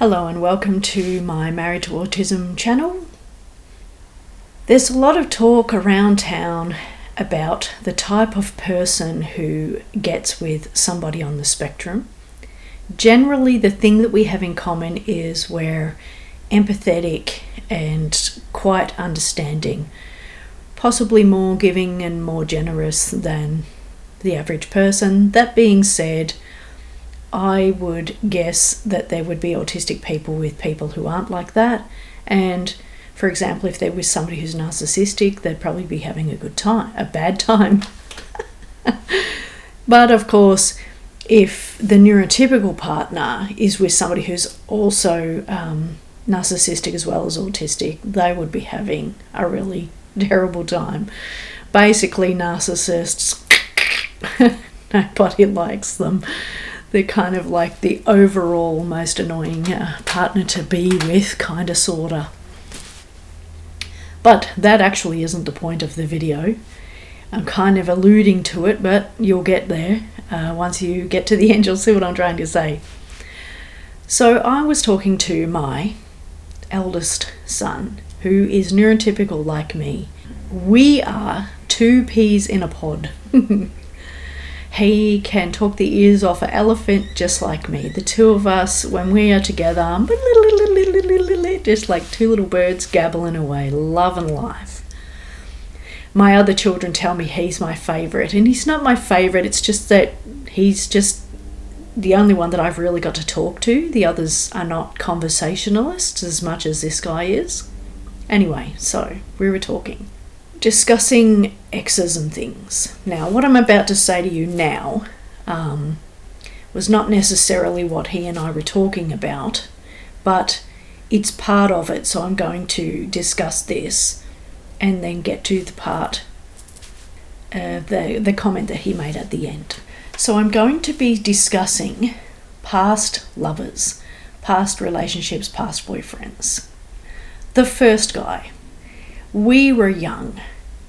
Hello and welcome to my Married to Autism channel. There's a lot of talk around town about the type of person who gets with somebody on the spectrum. Generally, the thing that we have in common is we're empathetic and quite understanding, possibly more giving and more generous than the average person. That being said, I would guess that there would be autistic people with people who aren't like that. And for example, if there was somebody who's narcissistic, they'd probably be having a bad time. But of course, if the neurotypical partner is with somebody who's also narcissistic as well as autistic, they would be having a really terrible time. Basically, narcissists, nobody likes them. They're kind of like the overall most annoying partner to be with, kind of, sorta. But that actually isn't the point of the video. I'm kind of alluding to it, but you'll get there. Once you get to the end, you'll see what I'm trying to say. So I was talking to my eldest son, who is neurotypical like me. We are two peas in a pod. He can talk the ears off an elephant just like me. The two of us, when we are together, just like two little birds gabbling away, loving life. My other children tell me he's my favourite, and he's not my favourite. It's just that he's just the only one that I've really got to talk to. The others are not conversationalists as much as this guy is. Anyway, so we were talking, discussing exes and things. Now, what I'm about to say to you now was not necessarily what he and I were talking about, but it's part of it, so I'm going to discuss this and then get to the part, the comment that he made at the end. So I'm going to be discussing past lovers, past relationships, past boyfriends. The first guy. We were young,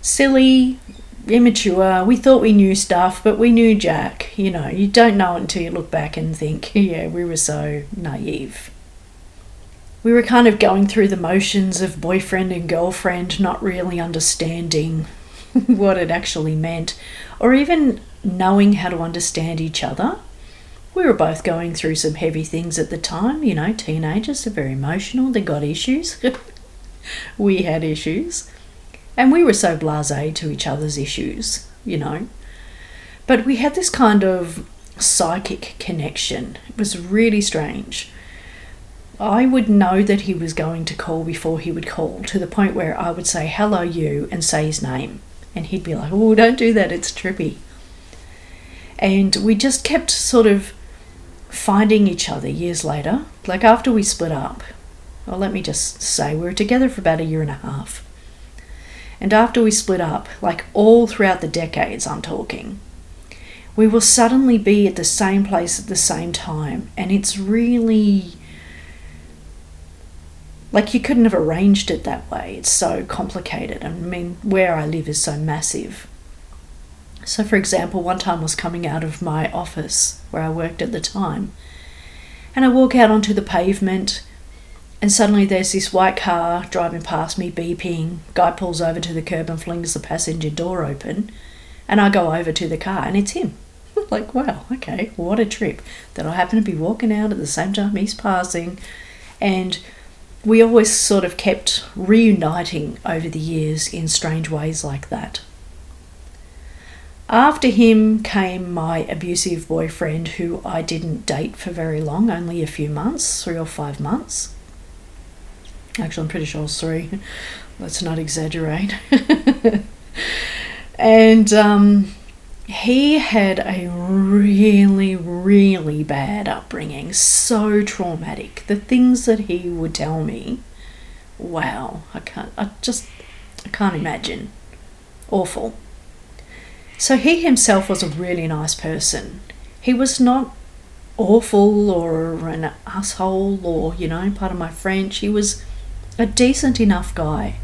silly, immature. We thought we knew stuff, but we knew jack. You know, you don't know it until you look back and think, yeah, we were so naive. We were kind of going through the motions of boyfriend and girlfriend, not really understanding what it actually meant, or even knowing how to understand each other. We were both going through some heavy things at the time. You know, teenagers are very emotional. They got issues. We had issues. And we were so blasé to each other's issues, you know. But we had this kind of psychic connection. It was really strange. I would know that he was going to call before he would call, to the point where I would say, hello, you, and say his name. And he'd be like, oh, don't do that, it's trippy. And we just kept sort of finding each other years later. Like after we split up, well, let me just say, we were together for about 1.5 years. And after we split up, like all throughout the decades I'm talking, we will suddenly be at the same place at the same time. And it's really, like, you couldn't have arranged it that way. It's so complicated. I mean, where I live is so massive. So for example, one time I was coming out of my office where I worked at the time, and I walk out onto the pavement, and suddenly there's this white car driving past me, beeping. Guy pulls over to the curb and flings the passenger door open. And I go over to the car and it's him. Like, wow, okay, what a trip. That I happen to be walking out at the same time he's passing. And we always sort of kept reuniting over the years in strange ways like that. After him came my abusive boyfriend, who I didn't date for very long, only a few months, 3 or 5 months. Actually, I'm pretty sure it's 3. Let's not exaggerate. And he had a really, really bad upbringing. So traumatic. The things that he would tell me, wow, I can't imagine. Awful. So he himself was a really nice person. He was not awful or an asshole or, you know, pardon my French. He was a decent enough guy.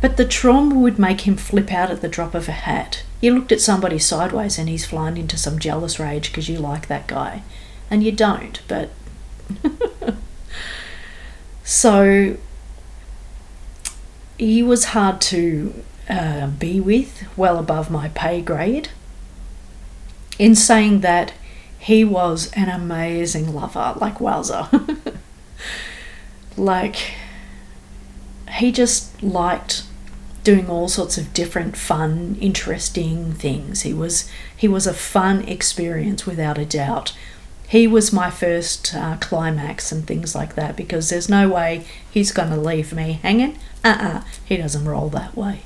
But the trauma would make him flip out at the drop of a hat. You looked at somebody sideways and he's flying into some jealous rage because you like that guy. And you don't, but So he was hard to be with, well above my pay grade. In saying that, he was an amazing lover, like wowza. Like, he just liked doing all sorts of different fun, interesting things. He was a fun experience without a doubt. He was my first climax and things like that, because there's no way he's going to leave me hanging. He doesn't roll that way.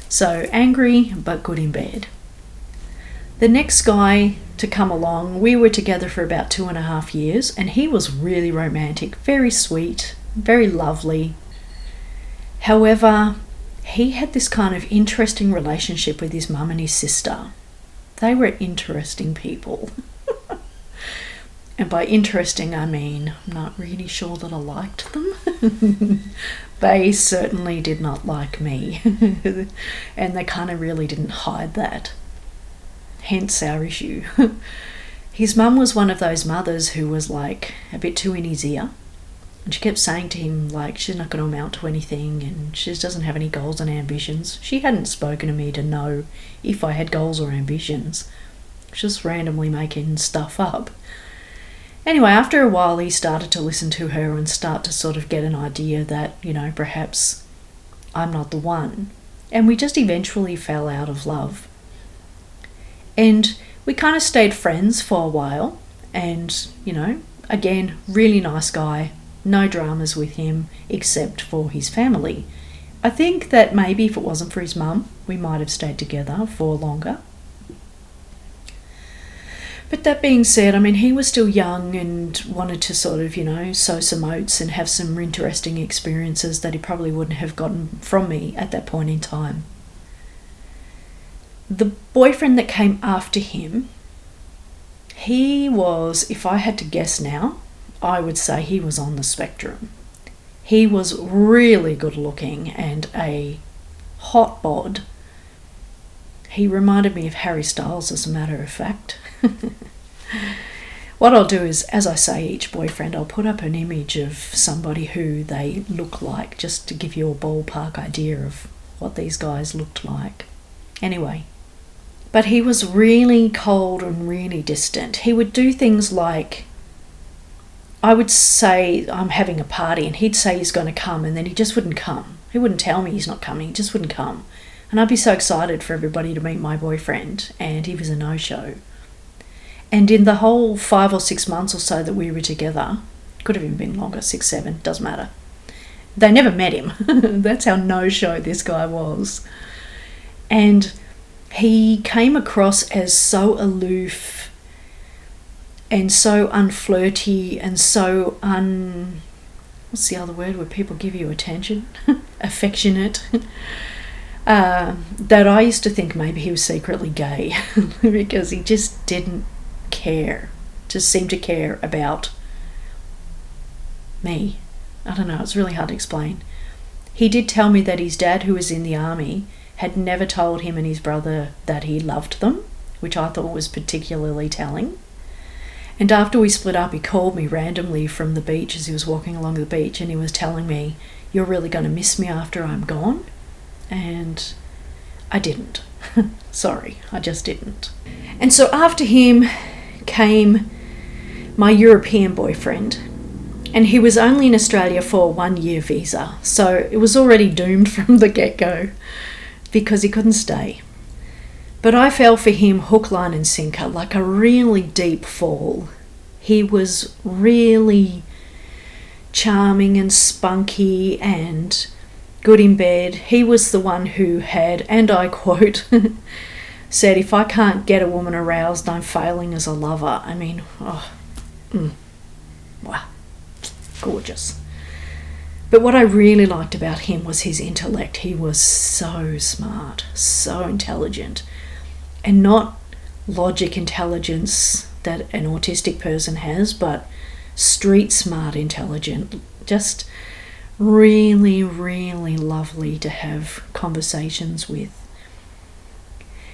So angry, but good in bed. The next guy to come along, we were together for about 2.5 years, and he was really romantic, very sweet, very lovely. However, he had this kind of interesting relationship with his mum and his sister. They were interesting people. And by interesting, I mean, I'm not really sure that I liked them. They certainly did not like me. And they kind of really didn't hide that. Hence our issue. His mum was one of those mothers who was like a bit too in his ear. And she kept saying to him, like, she's not going to amount to anything and she doesn't have any goals and ambitions. She hadn't spoken to me to know if I had goals or ambitions. Just randomly making stuff up. Anyway, after a while he started to listen to her and start to sort of get an idea that, you know, perhaps I'm not the one. And we just eventually fell out of love. And we kind of stayed friends for a while. And, you know, again, really nice guy. No dramas with him except for his family. I think that maybe if it wasn't for his mum, we might have stayed together for longer. But that being said, I mean, he was still young and wanted to sort of, you know, sow some oats and have some interesting experiences that he probably wouldn't have gotten from me at that point in time. The boyfriend that came after him, he was, if I had to guess now, I would say he was on the spectrum. He was really good looking and a hot bod. He reminded me of Harry Styles, as a matter of fact. What I'll do is, as I say, each boyfriend, I'll put up an image of somebody who they look like, just to give you a ballpark idea of what these guys looked like. Anyway, but he was really cold and really distant. He would do things like, I would say I'm having a party and he'd say he's going to come and then he just wouldn't come. He wouldn't tell me he's not coming, he just wouldn't come. And I'd be so excited for everybody to meet my boyfriend, and he was a no-show. And in the whole 5 or 6 months or so that we were together, could have even been longer, 6, 7, doesn't matter. They never met him. That's how no-show this guy was. And he came across as so aloof and so unflirty and so what's the other word where people give you attention? Affectionate. That I used to think maybe he was secretly gay because he just didn't care, just seemed to care about me. I don't know, it's really hard to explain. He did tell me that his dad, who was in the army, had never told him and his brother that he loved them, which I thought was particularly telling. And after we split up, he called me randomly from the beach as he was walking along the beach, and he was telling me, "You're really going to miss me after I'm gone?" And I didn't. Sorry, I just didn't. And so after him came my European boyfriend, and he was only in Australia for a 1-year visa, so it was already doomed from the get-go because he couldn't stay. But I fell for him hook, line and sinker, like a really deep fall. He was really charming and spunky and good in bed. He was the one who had, and I quote, said, "If I can't get a woman aroused, I'm failing as a lover." I mean, wow, gorgeous. But what I really liked about him was his intellect. He was so smart, so intelligent, and not logic intelligence that an autistic person has, but street smart intelligent. Just really, really lovely to have conversations with.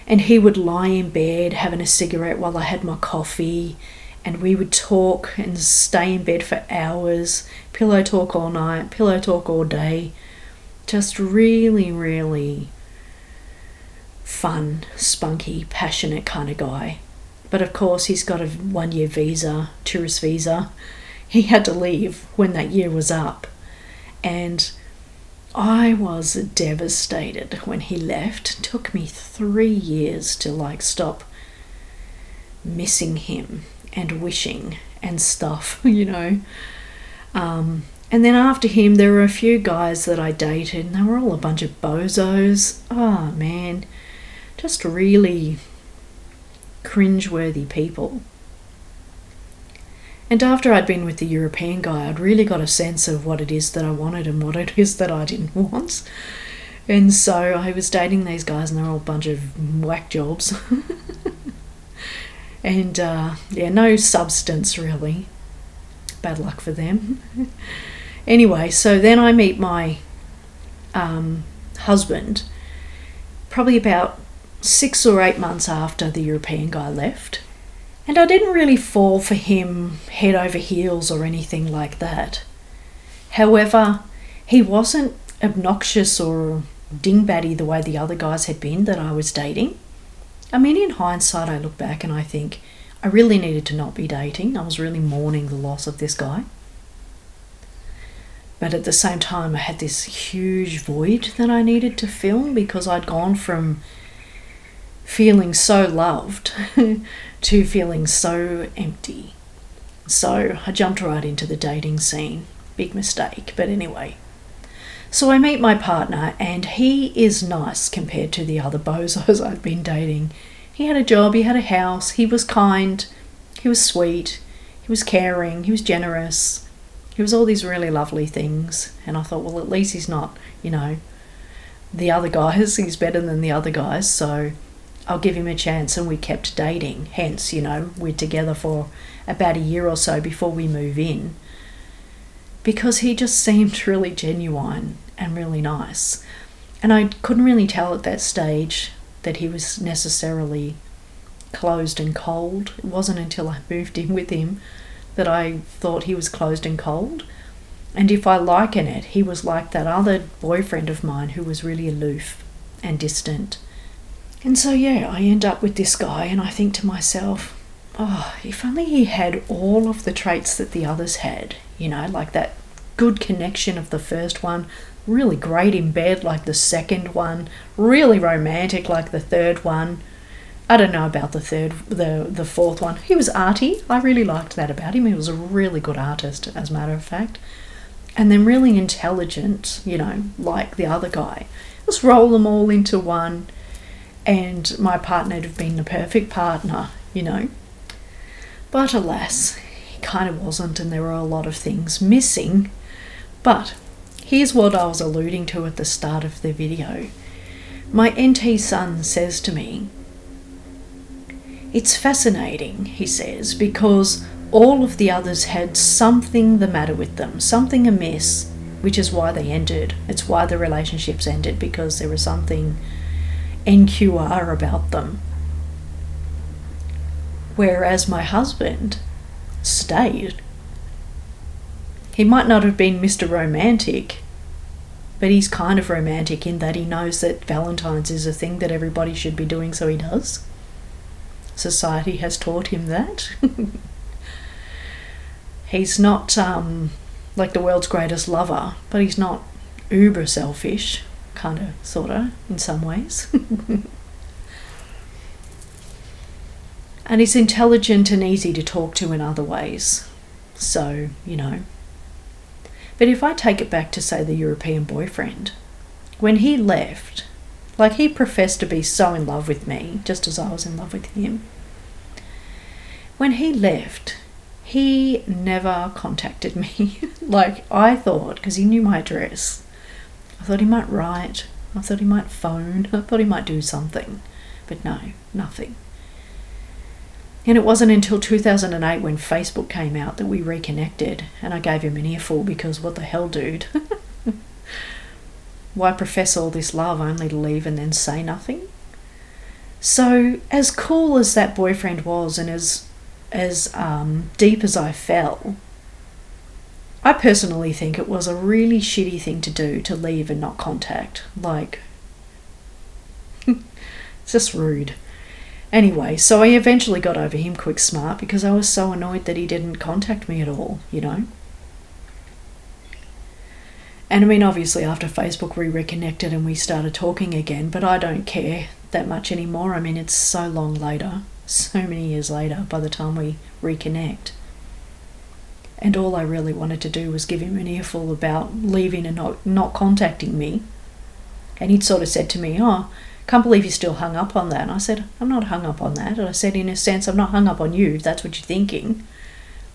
And he would lie in bed having a cigarette while I had my coffee, And we would talk and stay in bed for hours, pillow talk all night, pillow talk all day. Just really, really fun, spunky, passionate kind of guy. But of course, he's got a 1-year visa, tourist visa. He had to leave when that year was up. And I was devastated when he left. It took me 3 years to stop missing him and wishing and stuff, And then after him, there were a few guys that I dated, and they were all a bunch of bozos. Oh, man. Just really cringeworthy people. And after I'd been with the European guy, I'd really got a sense of what it is that I wanted and what it is that I didn't want. And so I was dating these guys, and they're all a bunch of whack jobs. And, no substance, really. Bad luck for them. Anyway, so then I meet my husband probably about 6 or 8 months after the European guy left. And I didn't really fall for him head over heels or anything like that. However, he wasn't obnoxious or dingbatty the way the other guys had been that I was dating. I mean, in hindsight, I look back and I think I really needed to not be dating. I was really mourning the loss of this guy. But at the same time, I had this huge void that I needed to fill because I'd gone from feeling so loved to feeling so empty. So I jumped right into the dating scene. Big mistake, but anyway. So I meet my partner, and he is nice compared to the other bozos I'd been dating. He had a job, he had a house, he was kind, he was sweet, he was caring, he was generous. He was all these really lovely things. And I thought, well, at least he's not, the other guys. He's better than the other guys, so I'll give him a chance. And we kept dating. Hence, we're together for about a year or so before we move in. Because he just seemed really genuine and really nice. And I couldn't really tell at that stage that he was necessarily closed and cold. It wasn't until I moved in with him that I thought he was closed and cold. And if I liken it, he was like that other boyfriend of mine who was really aloof and distant. And so, I end up with this guy, and I think to myself, oh, if only he had all of the traits that the others had, like that good connection of the first one, really great in bed like the second one, really romantic like the third one. I don't know about the fourth one. He was arty. I really liked that about him. He was a really good artist, as a matter of fact. And then really intelligent, like the other guy. Let's roll them all into one, and my partner would have been the perfect partner, But alas, he kind of wasn't, and there were a lot of things missing. But here's what I was alluding to at the start of the video. My NT son says to me, "It's fascinating," he says, "because all of the others had something the matter with them, something amiss, which is why they ended. It's why the relationships ended, because there was something NQR about them. Whereas my husband stayed. He might not have been Mr. Romantic, but he's kind of romantic in that he knows that Valentine's is a thing that everybody should be doing, so he does. Society has taught him that." He's not like the world's greatest lover, but he's not uber selfish, kind of, sort of, in some ways. And he's intelligent and easy to talk to in other ways. So, But if I take it back to, say, the European boyfriend, when he left, he professed to be so in love with me, just as I was in love with him. When he left, he never contacted me. I thought, because he knew my address, I thought he might write, I thought he might phone, I thought he might do something. But no, nothing. And it wasn't until 2008 when Facebook came out that we reconnected, and I gave him an earful because what the hell, dude? Why profess all this love only to leave and then say nothing? So, as cool as that boyfriend was, and as as deep as I fell, I personally think it was a really shitty thing to do, to leave and not contact. Like, it's just rude. Anyway, so I eventually got over him quick smart because I was so annoyed that he didn't contact me at all, you know. And I mean, obviously after Facebook we reconnected and we started talking again, but I don't care that much anymore. I mean, it's so long later, so many years later by the time we reconnect. And all I really wanted to do was give him an earful about leaving and not contacting me. And he'd sort of said to me, "Oh, can't believe you still hung up on that." And I said, "I'm not hung up on that." And I said, in a sense, I'm not hung up on you, if that's what you're thinking.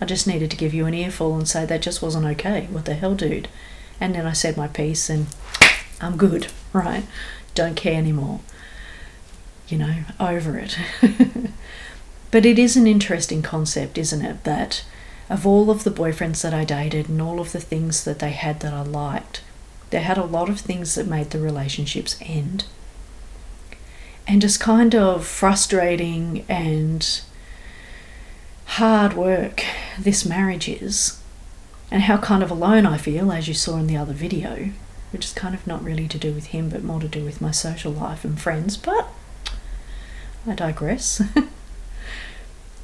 I just needed to give you an earful and say that just wasn't okay. What the hell, dude? And then I said my piece and I'm good, right? Don't care anymore. You know, over it. But it is an interesting concept, isn't it? That of all of the boyfriends that I dated and all of the things that they had that I liked, they had a lot of things that made the relationships end. And just kind of frustrating and hard work this marriage is, and how kind of alone I feel, as you saw in the other video, which is kind of not really to do with him but more to do with my social life and friends, but I digress.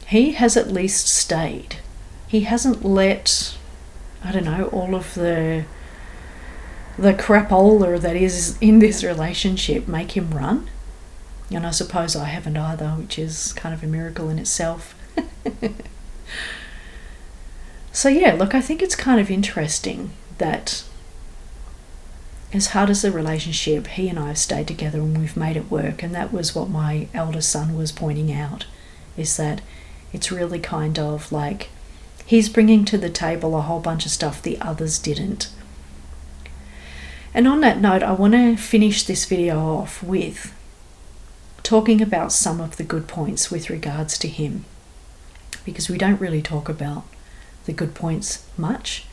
He has at least stayed. He hasn't let, I don't know, all of the crapola that is in this relationship make him run. And I suppose I haven't either, which is kind of a miracle in itself. So yeah, look, I think it's kind of interesting that as hard as the relationship, he and I have stayed together and we've made it work. And that was what my eldest son was pointing out, is that it's really kind of like he's bringing to the table a whole bunch of stuff the others didn't. And on that note, I want to finish this video off with talking about some of the good points with regards to him, because we don't really talk about the good points much.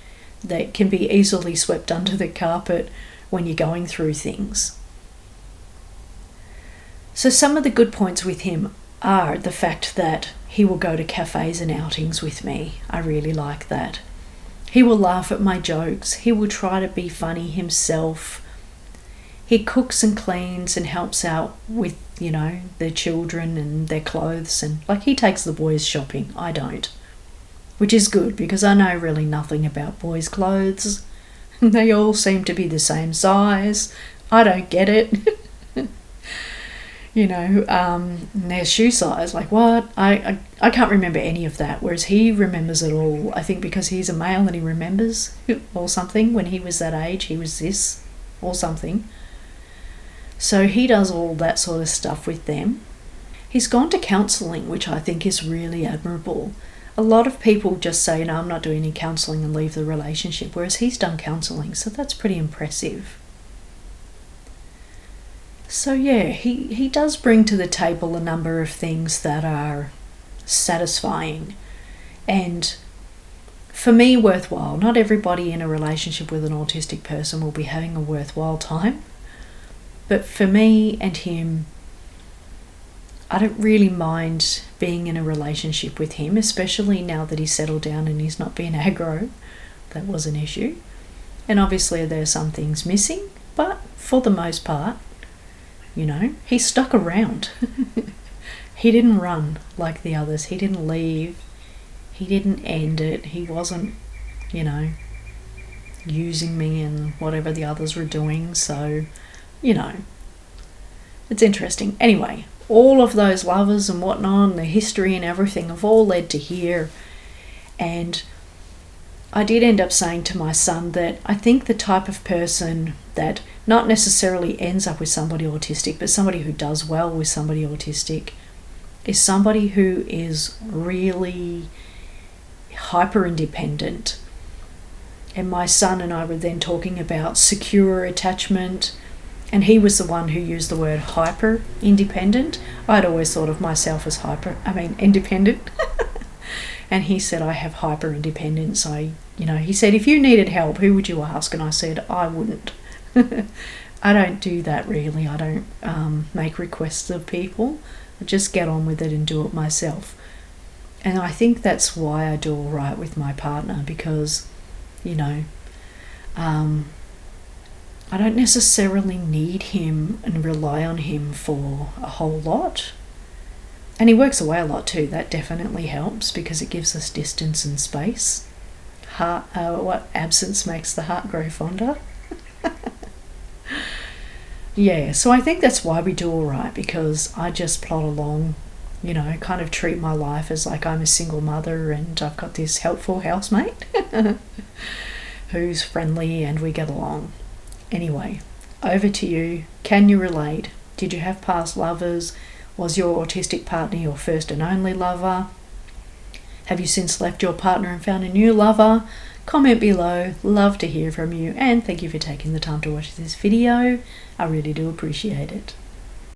They can be easily swept under the carpet when you're going through things. So some of the good points with him are the fact that he will go to cafes and outings with me. I really like that. He will laugh at my jokes. He will try to be funny himself. He cooks and cleans and helps out with, you know, their children and their clothes. And like, he takes the boys shopping. I don't. Which is good, because I know really nothing about boys' clothes. They all seem to be the same size. I don't get it. You know, their shoe size, like what? I can't remember any of that, whereas he remembers it all. I think because he's a male and he remembers or something. When he was that age, he was this or something. So he does all that sort of stuff with them. He's gone to counselling, which I think is really admirable. A lot of people just say, no, I'm not doing any counselling, and leave the relationship, whereas he's done counselling, so that's pretty impressive. So yeah, he does bring to the table a number of things that are satisfying and, for me, worthwhile. Not everybody in a relationship with an autistic person will be having a worthwhile time, but for me and him, I don't really mind being in a relationship with him, especially now that he's settled down and he's not being aggro. That was an issue. And obviously there are some things missing, but for the most part, you know, he stuck around. He didn't run like the others. He didn't leave. He didn't end it. He wasn't, you know, using me and whatever the others were doing. So, you know, it's interesting. Anyway, all of those lovers and whatnot, and the history and everything have all led to here. And I did end up saying to my son that I think the type of person that not necessarily ends up with somebody autistic, but somebody who does well with somebody autistic, is somebody who is really hyper independent. And my son and I were then talking about secure attachment, and he was the one who used the word hyper independent. I'd always thought of myself as independent. And he said, I have hyper independence. He said, if you needed help, who would you ask? And I said, I wouldn't. I don't do that really. I don't make requests of people. I just get on with it and do it myself. And I think that's why I do all right with my partner, because, you know, I don't necessarily need him and rely on him for a whole lot. And he works away a lot too. That definitely helps because it gives us distance and space. What absence makes the heart grow fonder. Yeah, so I think that's why we do all right, because I just plod along, you know, kind of treat my life as like I'm a single mother and I've got this helpful housemate who's friendly and we get along. Anyway, over to you. Can you relate? Did you have past lovers? Was your autistic partner your first and only lover? Have you since left your partner and found a new lover? Comment below. Love to hear from you, and thank you for taking the time to watch this video. I really do appreciate it.